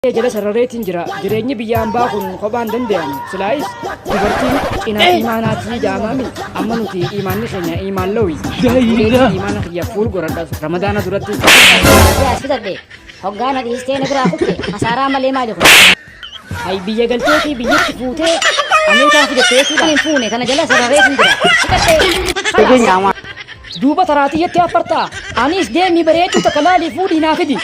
Jala sararreetiin jira jireenyi biyyaan baakun kophaan danda'amu silaayis dubartiin cinaa imaanaatii jaamami amma nuti imaanni keenya imaan lowi imaana kiyya fuul godhadha ramadaana duratti asfitadhe hoggaana dhiisteeni biraa kutte hasaaraa malee maali kun hay biyya galteetii biyyatti fuutee ameerikaa fidatteetii hin fuune kana jala sararreetiin jira fidadhe duuba taraatiyyatti affartaa anis deemii bareedduu takka laalii fuudhii naa fidi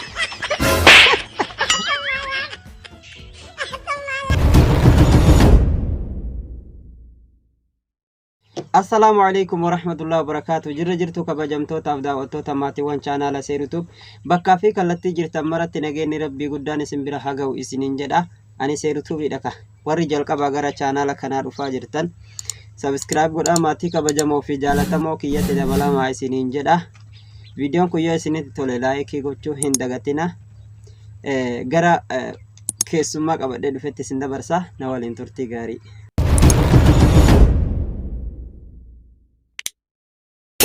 السلام عليكم ورحمة الله وبركاته. جرتو كبجمتو تابدا وتوتا ماتيوان channel سيروتوب بكا في كلتي جرت مرت نجيني ربي قداني سنبرا حاجة وإسنين جدا أنا سيروتوب يدك ورجال كباجرا channel كنا رفا جرتن سبسكرايب قد ماتي كبجمو في جالة مو كي يتدبلا مع إسنين جدا فيديو كويا إسنين تولي لايك يقولوا هندقتنا جرا كيسوما كبدي دفتي سندبرسا نوالين ترتي غاري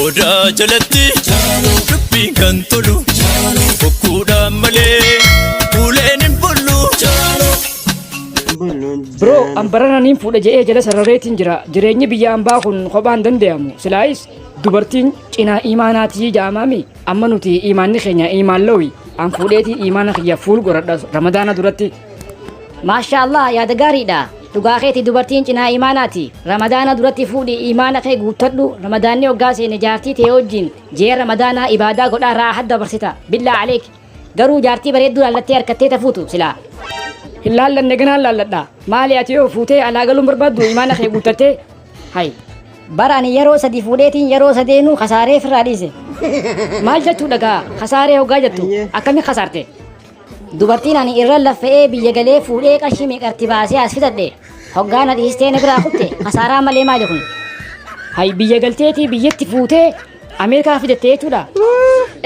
Oda jalatti dubbiin kan tolu bokkuudhaan malee uleen hin bullu. Bro, ambarananiin fuudha je'ee jala sararreetiin jira jireenyi biyyaan baakun kophaan danda'amu silaayis dubartiin cinaa imaanaatii jaamami amma nuti imaanni keenya imaan lowi an fuudheetii imaana kiyya fuul godhadha ramadaana duratti maashaallah yaada gaariidha dhugaa keetii dubartiin cinaa imaanaati ramadaana duratti fuudhi imaana kee guuttadhu ramadaanni hoggaa seene jaartii ta'e wajjin jee ramadaanaa ibaadaa godhaa raahat dabarsita billaa aleek garuu jaartii bareedduu laallattee harkattee tafuutu silaa hin laallanne ganaan laalladha maali ati yoo fuutee alaa galuun barbaaddu imaana kee guuttattee hay barani yeroo sadii fuudheetiin yeroo sadeenuu kasaaree firraa dhiise maal jechuu dhagaa kasaaree hoggaa jettu akkami kasaarte dubartiin ani irra laffa'ee biyya galee fuudhee qarshii meeqatti baasee as fidadhe hoggaana dhiisteeni biraa kutte hasaaraa malee maali kun hay biyya galteetii biyyatti fuutee ameerikaa fidattee jechuudha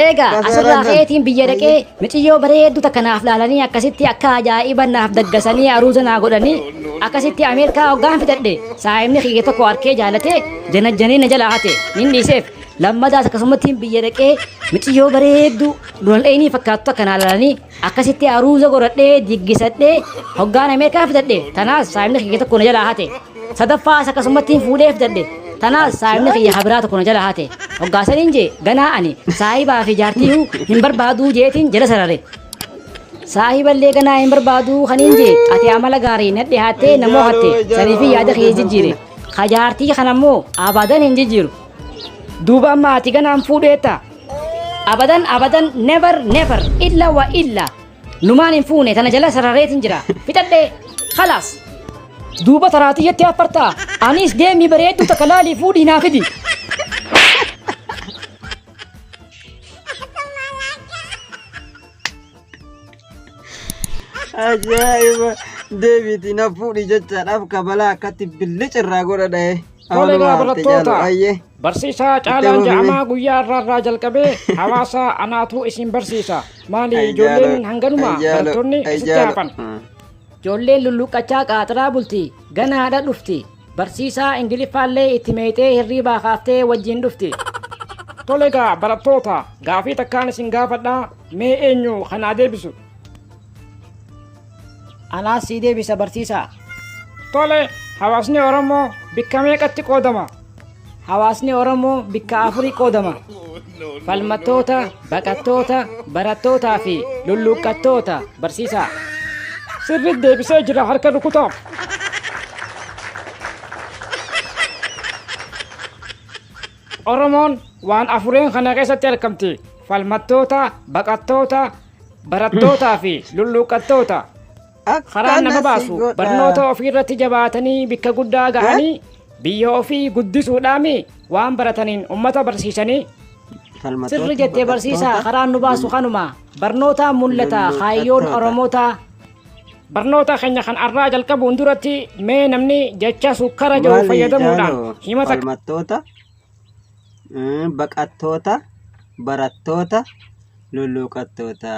eegaa asirraa keetiin biyya dhaqee miciyyoo bareedduu takka naaf laalanii akkasitti akka ajaa'iba naaf daggasanii aruuza naa godhanii akkasitti ameerikaa hoggaan fidadhe saayimni kiyya tokko harkee jaalatee janajjanee na jalaa hate nin dhiiseef lammadaas akkasumattiin biyya dhaqee miciyyoo bareedduu dulal'eenii fakkaattu akka naa laalanii akkasitti aruuza godhadhee diggisadhee hoggaan ameerikaa fidadhe tanaas saayimni kiyya tokko na jalaa hate sadaffaas akkasumattiin fuudhee fidadhe tanaas saayimni kiyya habiraa tokko na jalaa hate hoggaasaniin jee ganaa ani saayibaa fi jaartiyyuu hin barbaaduu jeetiin jala sarare saahiballee ganaa hin barbaaduu kaniin jee ati amala gaarii na dhihaattee namoo hatte sanii fi yaada kiyya jijjiire ka jaartii kanammoo abadan hin jijjiiru duuba amma ati ganaan fuudheetta abadan never illa wa illa numaan hin fuune tana jala sarareetiin jira fixadhe khalaas duuba taraatiyyatti affartaa anis deemii bareedduu takka laalii fuudhii naa fidi ajaa'iba deebiitii na fuudhi jechaadhaaf kabalaa akkatti billici irraa godhadha Kolega barattoota barsiisaa caalaan ja'amaa guyyaa irraa jalqabee hawaasa anaatu isin barsiisa maali ijoolleen hanganuma barattoonni isitti hafan ijoolleen lulluqqachaa qaaxiraa bulti ganaadha dhufti barsiisaa ingiliffaallee itti meexee hirriibaa kaaftee wajjin dhufti Kolega barattoota gaafii takkaan isin gaafadhaa mee eenyu kanaa deebisu anaas sii deebisa barsiisaa Tole hawaasni Oromoo bikka meeqatti qoodama hawaasni Oromoo bikka afurii qoodama falmattoota baqattoota barattootaa fi lulluqqattoota barsiisaa sirriitti deebisee jira harka rukutaa Oromoon waan afureen kana keessatti argamti falmattoota baqattoota barattootaa fi lulluqqattoota karaan nama baasu barnoota ofii irratti jabaatanii bikka guddaa ga'anii biyya ofii guddisuudhaami waan barataniin ummata barsiisanii sirri jettee barsiisaa karaan nu baasu kanuma barnootaan mul'ata kaayyoon Oromoota barnoota keenya kan arraa jalqabuun duratti mee namni jecha sukkara jiru fayyadamuudhaan himata falmattoota baqattoota barattoota lulluqqattoota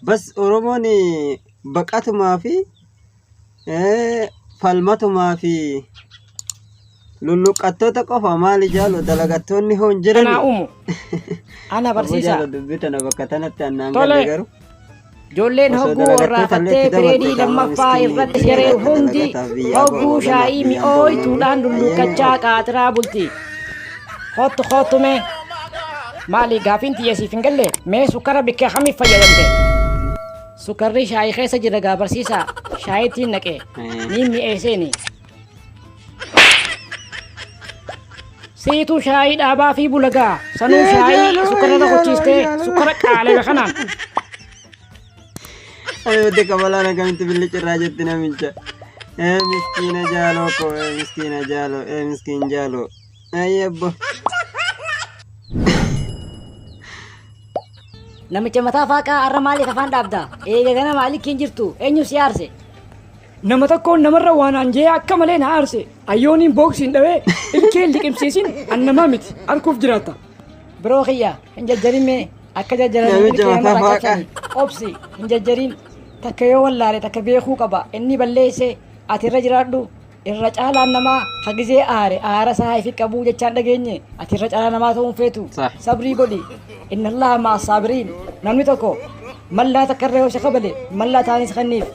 bas Oromoon baqatumaa fi falmatumaa fi lulluqqattoota qofa maali jaalu dalagattoonni hoon jiran ana umu ana barsiisa dubbitana bakka tanatti annaan galee garu Ijoolleen hogguu warraafattee bireedii lammaffaa irratti garee hundi hogguu shaayii mi'ooytuudhaan lulluuqqachaa qaatiraa bulti. Hottume maali gaafiin xiyyeessiif hin galle mee sukkara bikkee hamiif fayyadamte? Sukkarri shaayii keessa jira gaa barsiisaa shaayittiin naqee niin mi'eesseeni. Siituu shaayii dhaabaa fi bulagaa sanuu shaayii sukkarra qochiistee sukkara qaalame kanaan. Ayo de kabalana kamitti billichi irraa jetti namicha. Miskiina jaaloo ko miskiina jaaloo miskiin jaaloo. Ayyabbo. Namicha mataa faaqaa har'a maaliif afaan dhaabda? Eega gana maaliif hin jirtu? Eenyu si aarse? Nama tokkoon namarra waan anjee akka malee na aarse. Ayyooniin booksiin dhawee ilkeen liqimsiisin annamaa miti arguuf jiraata. Biroo kiyya hin jajjarimee akka jajjaranii ilkee nama rakkatanii obsi hin jajjarin. Takka yoo wallaale takka beekuu qaba inni balleesse ati irra jiraadhu irra caalaan namaa hagizee aara isaa ifi qabuu jechaan dhageenye ati irra caalaa namaa ta'uun feetu sabrii godhi inna allaha maa saabiriin namni tokko mallaa takka irra yoo isa qabale mallaa taanis kanniif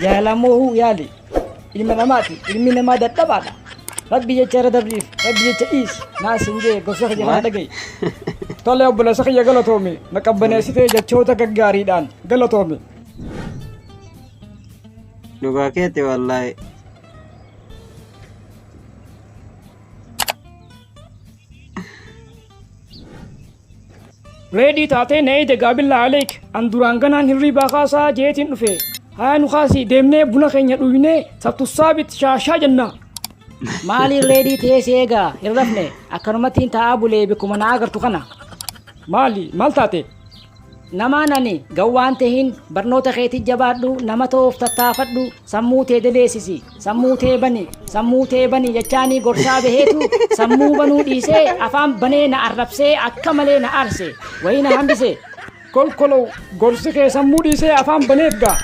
jaalamoo yaali ilma namaati ilmi namaa dadhabaadha rabbi jecha irra dabriif rabbi jecha dhiis naas hin jee gosa kiyya kana dhagayi. Tole obboleessa kiyya galatoome na qabbaneessitee jechoota gaggaariidhaan galatoome. Dhugaa keetti wallahi. Reedii taatee na eede gaabillaa aleek an duraan ganaan hirriibaa kaasaa jeetiin dhufe haa nu kaasii deemnee buna keenya dhuynee sabtussaabit shaashaa jennaa. Maaliin reedii ta'ee si eegaa hin rafne akkanumattiin taa'aa bulee bikkuma na agartu kana. Maal taate? Namaan ani gawwaan tahin barnoota keetii jabaadhu nama ta'uuf tattaafadhu sammuu tee deleessisi sammuu tee bani jechaanii gorsaa baheetu sammuu banuu dhiisee afaan banee na arrabsee akka malee na aarse wayii na hambise. Kolkolou gorsi kee sammuu dhiisee afaan baneef gaa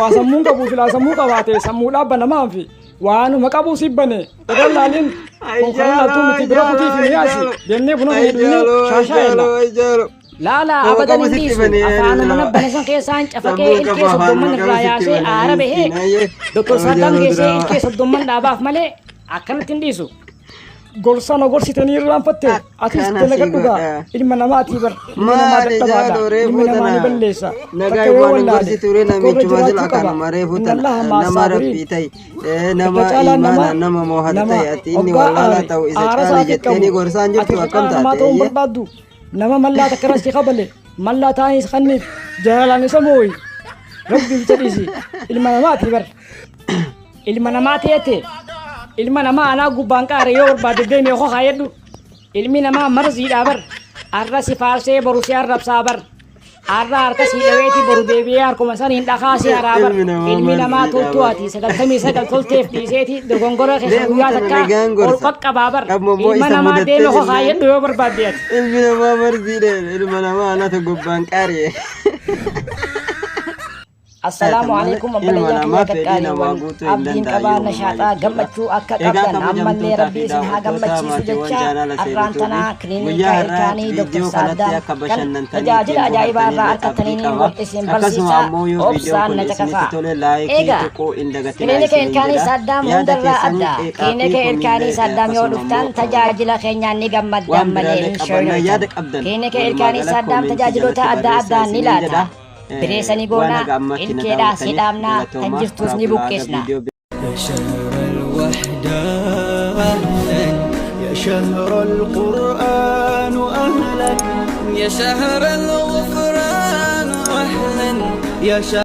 waa sammuun qabu filaa sammuu qabaate sammuudhaa banamaan fi waanuma qabuu si bane egaa laaliin konkolaatuu miti bira kutii fi miyaasi deemnee buna hedduunee shaashaa ella. Lala abadan hindi afaan mana banasan keesaan cafaqee ilkee soddomman irraa yaasee aara bahee Dr. Saddam geessee ilkee soddomman dhaabaaf malee akkanatti hin dhiisu. Gorsa na gorsitanii irraanfatte atis dalagadhu gaa ilma namaatii bar ilma namaa dadhabaadha ilmi namaa ni balleessa nagaa waan gorsi ture namichuma sila kanuma reefu nama rabbii ta'e nama imaana nama moohata ta'e ati inni wallaala ta'u isa caala jetteeni gorsaan jirtu akkam taate. Nama mallaa takka rasti qabale mallaa taanis kanniif jaalaan isa mooyi rabbi bitadhiisi ilma namaati bar ilma namaati ete ilma namaa anaa gubbaan qaare yoo barbaade deemee koo kaayedhu ilmi namaa marziidhaa bar arra si faarsee boru si arrabsaa bar arra harka si dhaweeti boru deebi'ee harkuma saniin dhakaa si haraa bar ilmi namaa toltuwaati 99 tolteef dhiiseeti dogongora keessa guyyaa takkaa ol qaqqabaa bar ilma namaa deeme koo kaayedhu yoo barbaadde ati. Ilmi namaa marziidha ilma namaa anatu gubbaan qaare. Assalamualaikum warahmatullahi wabarakatuh. Abdiin qabaa nashaaxaa gammachuu akka qabdan ammallee rabbii isin haa gammachiisu jecha arraan tanaa kiliinika ilkaanii Dr. Saddam kan tajaajila ajaa'ibaa irraa argattaniin wal isin barsiisaa obsaan na caqasaa. Egaa kiliinika ilkaanii Saddam hundarraa adda. Kiliinika ilkaanii Saddam yoo dhuftan tajaajila keenyaan ni gammaddan malee hin shooynotan. Kiliinika ilkaanii Saddam tajaajiloota adda addaa ni laata. Bireessanii goonaa ilkeedhaa si dhaabnaa kan jirtus ni buqqeesna. يا شهر الوحدة أهلا يا شهر القرآن أهلا يا شهر الغفران أهلا يا شهر